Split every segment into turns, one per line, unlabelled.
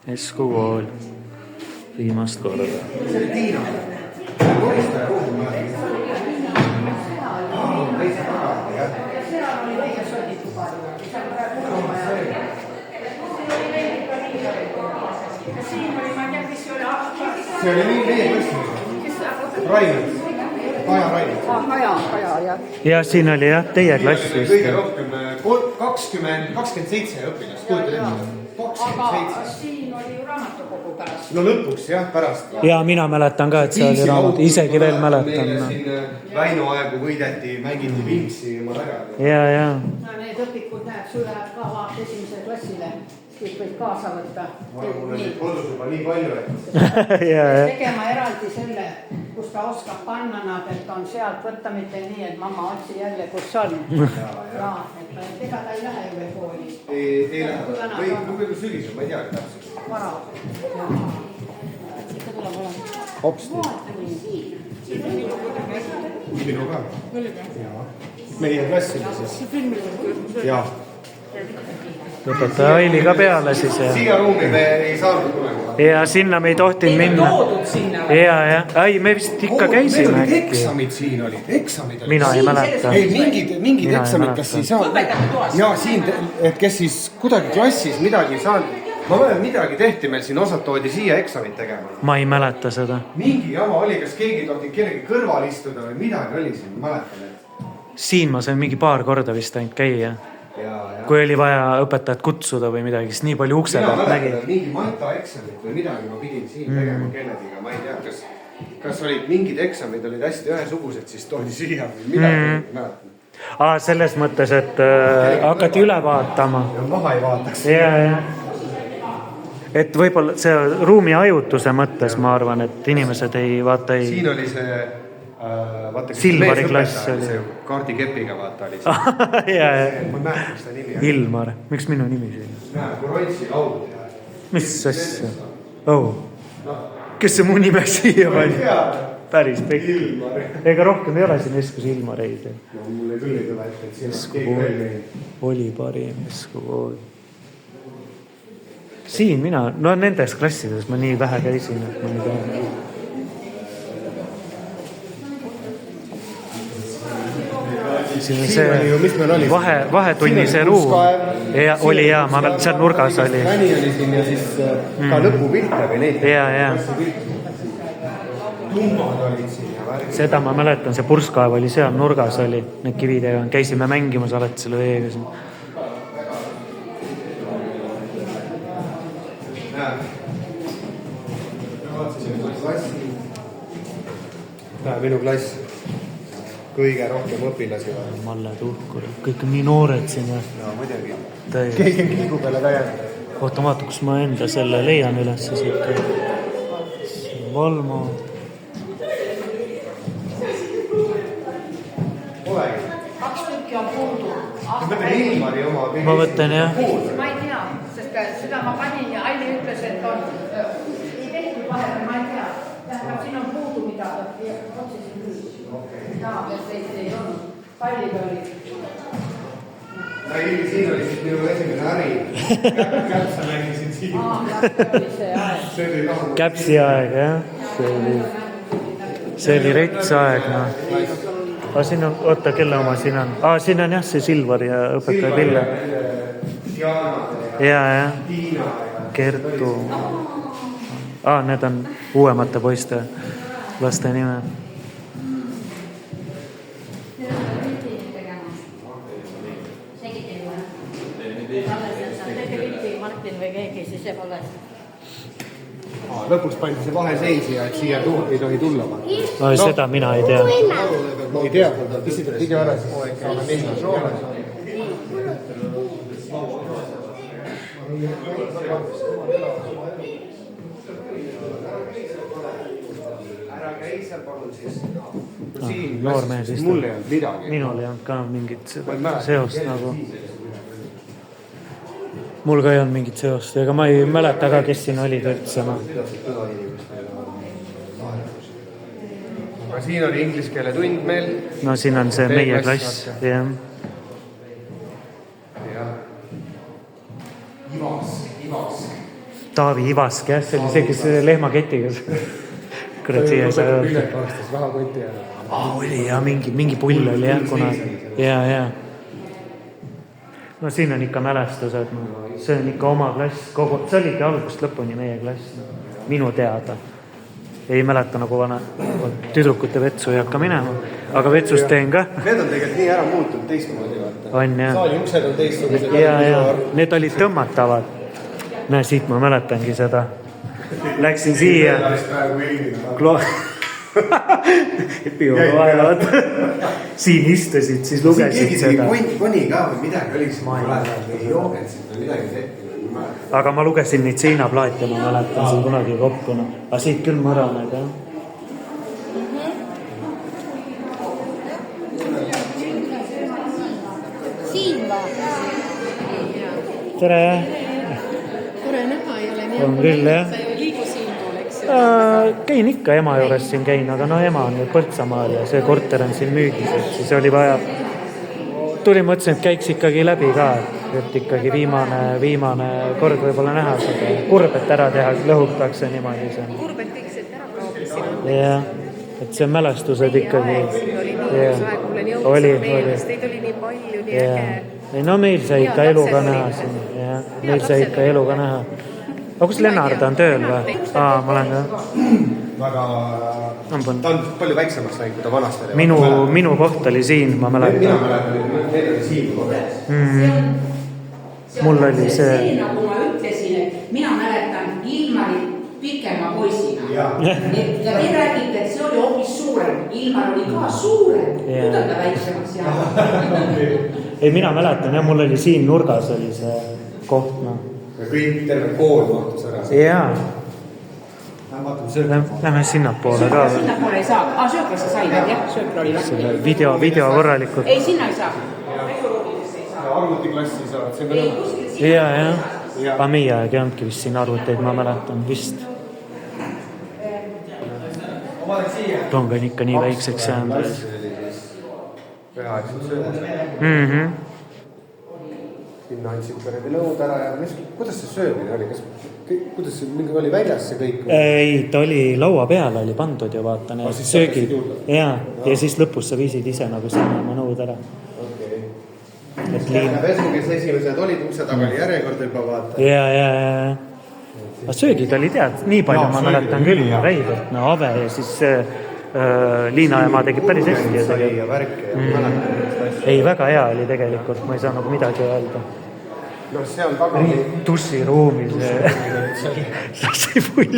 Esku kool. Viimast korda.
Tiina. Koristaja ruum ma olen. Teise tagasi, jah.
Seal oli meie sodituba. Siin oli, ma ei tea, kes oli aastas.
See oli nii meie klassimus. Raimond. Kaja Raimond.
Kaja, jah.
Ja siin oli jah, teie klass vist.
Kõige rohkem 27 õpilast.
Aga siin oli ju raamatukogu pärast.
No lõpuks jah, pärast.
Ja mina mäletan ka, et see oli raamat. Isegi veel mäletan.
Väino aegu võideti, mängiti Vimsi ma väga.
Ja.
Need õpikud näed, sul läheb ka vaat esimese klassile. Kõik võid kaasa võtta.
Mul on kodus juba nii palju, et...
Tegema eraldi selle, kus ta oskab panna nad, et on sealt võtta mitte nii, et mamma otsi jälle, kus on. Ega ta ei lähe ju veel kooli.
Ei lähe. Või kui sügisel, ma ei tea, täpselt.
Vara.
Hopsti. Minu ka. Meie klassilises. Jah.
Lõpetaja Aili ka peale siis.
Siia ruumi me ei saanud kunagi.
Ja sinna me ei tohtinud minna. Ja. Ei, me vist ikka käisime.
Eksamid siin olid. Eksamid olid.
Mina ei mäleta.
Ei, mingid eksamid, kas ei saanud. Ja siin, et kes siis kuidagi klassis midagi ei saanud. Ma mõtlen, midagi tehti meil siin, osad toodi siia eksamit tegema.
Ma ei mäleta seda.
Mingi jama oli, kas keegi tohti kellegi kõrval istuda või midagi oli siin, mäletan.
Siin ma sain mingi paar korda vist ainult käia. Kui oli vaja õpetajat kutsuda või midagi, siis nii palju ukse pealt nägi.
Mingi Malta eksamit või midagi ma pidin siin tegema kellediga, ma ei tea, kas olid mingid eksamid, olid hästi ühesugused, siis toodi siia või midagi, mäletan.
Selles mõttes, et hakati üle vaatama.
Ja maha ei vaataks.
Ja. Et võib-olla see ruumi ajutuse mõttes, ma arvan, et inimesed ei vaata ei...
Siin oli see...
Silvari klass oli.
See kaardikepiga vaata oli
see.
Ma mäletan seda nimi.
Ilmar. Miks minu nimi siin?
Kui Rontsi laud.
Mis asja? Kes see mu nime siia pani? Päris pikk. Ega rohkem ei ole siin Eskus Ilmareid.
Mulle küll ei tule, et siin
oli parim Esku kool. Siin mina, no nendes klassides ma nii vähe käisin, et ma ei tea. See vahetunni see ruum oli ja ma veel seal nurgas oli.
Väni oli siin ja siis ka lõpupilte või neid.
Ja.
Tummad olid siin ja värgid.
Seda ma mäletan, see purskkaev oli seal nurgas oli, need kividega. Käisime mängimas alati selle veega siin. Minu klass. Kõige rohkem õpilasi. Malle Tuhkur. Kõik on nii noored siin.
No muidugi. Keegi on kiigu peale ka jäänud.
Oota, vaata, kus ma enda selle leian üles siit. Valmo.
Olegi.
2 tükki on puudu.
Ma mõtlen Ilmari oma.
Ma mõtlen jah.
Ma ei tea, sest seda ma panin ja Aili ütles, et on ei tehtud vahel, ma ei tea. Tähendab, siin on puudu mida otsisin küll. Jaa, et ei olnud. Pallid olid.
Siin oli siis minu esimene äri. Käpsa mängisin siin.
Oli see aeg.
Käpsi aeg, jah. See oli rets aeg, noh. Siin on, oota, kelle oma siin on? Siin on jah, see Silvar ja õpetaja Ville. Ja. Kertu. Need on uuemate poiste laste nime.
Lõpuks pandi see vaheseisja, et siia ei tohi tulla.
Seda mina ei tea.
Ma ei tea, mis kõige ära siis saame minna. Ära käi seal palun siis.
Noormees istub.
Mulle ei olnud midagi.
Minul ei olnud ka mingit seost nagu. Mul ka ei olnud mingit seost, ega ma ei mäleta ka, kes siin olid üldse.
Aga siin oli inglise keele tund meil.
No siin on see meie klass. Jah. Taavi Ivask, jah, see oli see, kes lehmaketiga. Kurat, siia ei saa öelda.
Pillet varastas rahakoti ära.
Oli jah, mingi pull oli jah, kuna... Ja. No siin on ikka mälestused. See on ikka oma klass. See oligi algust lõpuni meie klass. Minu teada. Ei mäleta nagu vana tüdrukute vetsu ei hakka minema. Aga vetsust teen ka.
Need on tegelikult nii ära muutunud teistmoodi.
On jah.
Saali uksed on teistsugused.
Ja. Need olid tõmmatavad. Näe, siit ma mäletangi seda. Läksin siia. Epiga vahevad. Siin istusid, siis lugesid seda.
Koni ka või midagi oli siis ei joogensid või midagi tehti.
Aga ma lugesin neid seinaplaate, ma mäletan siin kunagi kokku. Aga siit küll mõraned, jah.
Siin va?
Tere!
Tore näha ei ole nii.
On küll, jah.
Sa ei liigu siin pool, eks ju?
Käin ikka ema juures siin käin, aga no ema on nüüd Põltsamaal ja see korter on siin müügis, et siis oli vaja... Tuli mõtlesin, et käiks ikkagi läbi ka, et ikkagi viimane kord võib-olla näha seda. Kurbet ära teha, lõhutakse niimoodi see.
Kurbet kõik sealt ära kaobis siin on.
Jah, et see mälestused ikkagi...
Oli nii uus aeg, mul on jõudnud meeles, teid oli nii palju, nii äge.
No meil sai ikka eluga näha siin. Meil sai ikka eluga näha. Aga kus Lennart on tööl või? Ma olen ka.
Väga... Ta on palju väiksemaks läinud, kui ta vanasti oli.
Minu koht oli siin, ma mäletan.
Mina mäletan, need oli siin kogemus.
Mul oli see...
Nagu ma ütlesin, et mina mäletan Ilmarit pikema poisina. Ja te räägite, et see oli hoopis suurem. Ilmar oli ka suurem. Nüüd on ta väiksemaks jäänud.
Ei, mina mäletan, jah, mul oli siin nurgas oli see koht, no.
Ja kõik terve kool mahtus ära.
Jaa. Lähme sinnapoole ka.
Sinnapoole ei saa. Sööklasse sai, jah, söökla oli
lahti. Video korralikult.
Ei, sinna ei saa.
Arvutiklassi saavad, see on ka
jah. Aga meie aeg ei olnudki vist siin arvuteid, ma mäletan vist. Rong on ikka nii väikseks jäänud.
Peaaegselt söömas. Sinna andsid perede nõud ära ja kuidas see söömine oli? Kuidas see mingi oli väljas see kõik?
Ei, ta oli laua peale oli pandud ja vaata need söögid. Ja siis lõpus sa viisid ise nagu sinna oma nõud ära.
Pesu, kes esimesed olid ukse taga oli järjekord juba vaata.
Ja. Aga söögid oli tead, nii palju ma mäletan küll räigelt. No Ave ja siis Liina ja ma tegid päris hästi. Ei, väga hea oli tegelikult, ma ei saa nagu midagi öelda.
No see on taga...
Tussiruumis sai pull.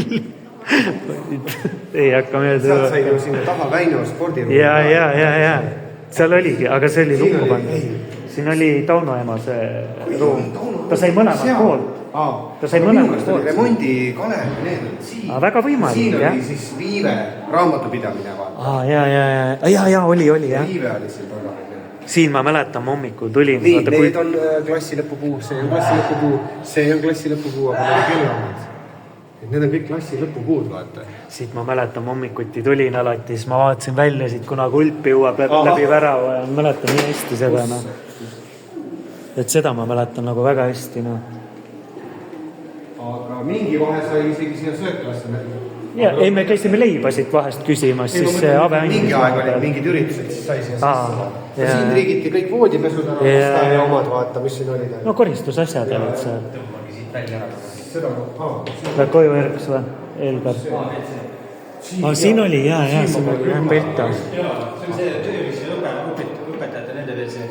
Ei hakka meelde.
Sealt sai ju sinna taha Väino spordiruumi.
Ja. Seal oligi, aga see oli lukku pandud. Siin oli Tauno ema see ruum. Ta sai mõlemad pool. Ta sai mõlemad pool.
Remondi Kalev, need on siin.
Väga võimalik, jah.
Siin oli siis Viive raamatupidamine vaata.
Ja, oli, jah.
Viive oli siin taga.
Siin ma mäletan, ma hommikul tulin.
Nii, need on klassi lõpupuu, see on klassi lõpupuu, see on klassi lõpupuu, aga need on külvamad. Need on kõik klassi lõpupuud, vaata.
Siit ma mäletan, hommikuti tulin alati, siis ma vaatasin välja siit, kuna kulpi jõuab läbi värava ja mäletan nii hästi seda. No. Et seda ma mäletan nagu väga hästi. No.
Aga mingi vahe sai isegi siia sööklasse.
Ja, ei, me käisime leibasid vahest küsimas, siis see Ave andis.
Mingi aeg olid mingid üritused, siis sai siia sisse. Siin riigiti kõik voodipesud ära, ja omad vaata, mis siin olid.
No koristusasjad olid seal.
Tõmbagi siit välja ära.
Lähed koju järgis või? Eelgar. Siin oli, jaa, siin oli Pelta.
See on see töö, mis õpetajate nende veel see.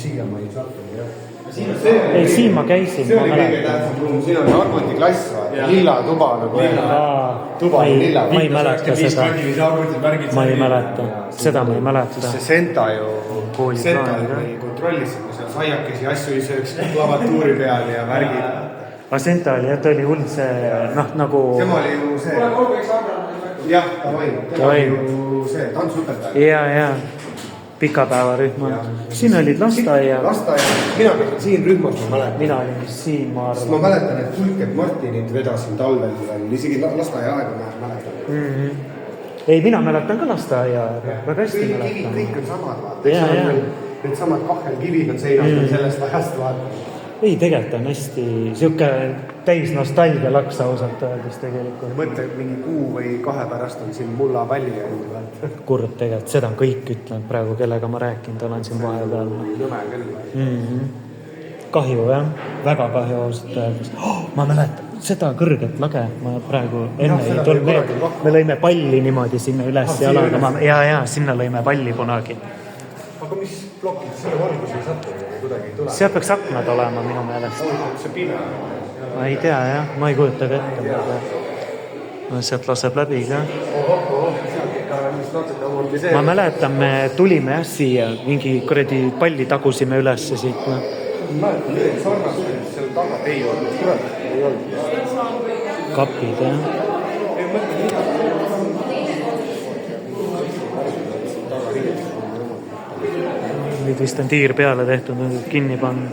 Siia ma ei sattunud, jah.
Ei, siin ma käisin.
See oli kõige tähtsam ruum, siin on Arvuti klass, lilla tuba nagu. Tuba on lilla.
Ma ei mäleta seda. Ma ei mäleta. Seda ma ei mäleta.
See Senta ju kontrollis, kui seal saiakesi asju ei sööks klavatuuri peal ja värgid.
Aga Senta oli, ta oli hull see, nagu...
Tema oli ju see... Jah, tema oli ju see tantsuõpetaja.
Ja. Pikapäevarühma. Siin olid lasteaia.
Mina olin siin rühmas, ma mäletan.
Mina olin vist siin, ma arvan.
Ma mäletan, et Kulket Martinit vedasin talvel veel, isegi lasteaia aega ma mäletan.
Ei, mina mäletan ka lasteaia, väga hästi mäletan.
Kõik on samad, vaata. Need samad kahelkivid on seinad sellest ajast, vaata.
Ei, tegelikult on hästi siuke täis nostalgia laks ausalt öeldes tegelikult.
Mõtle, mingi kuu või 2 pärast on siin mullapalli ja
kurb tegelikult, seda kõik ütlenud praegu, kellega ma rääkinud olen siin vahepeal.
nõme küll.
Kahju jah, väga kahju ausalt öeldes. Ma mäletan, seda kõrget lage ma praegu enne ei tulnud meelde. Me lõime palli niimoodi sinna üles jalaga. Ja, sinna lõime palli kunagi.
Aga mis plokid selle valgus ei sattu kuidagi ei tule?
See peaks aknad olema minu meelest.
See pime.
Ma ei tea jah, ma ei kujuta ka ette. Sealt laseb läbi ka. Ma mäletan, me tulime jah siia, mingi kuradi palli tagusime ülesse siit.
Ma mäletan, sarnast seal taga ei olnud.
Kapid jah. Nüüd vist on tiir peale tehtud, kinni pannud.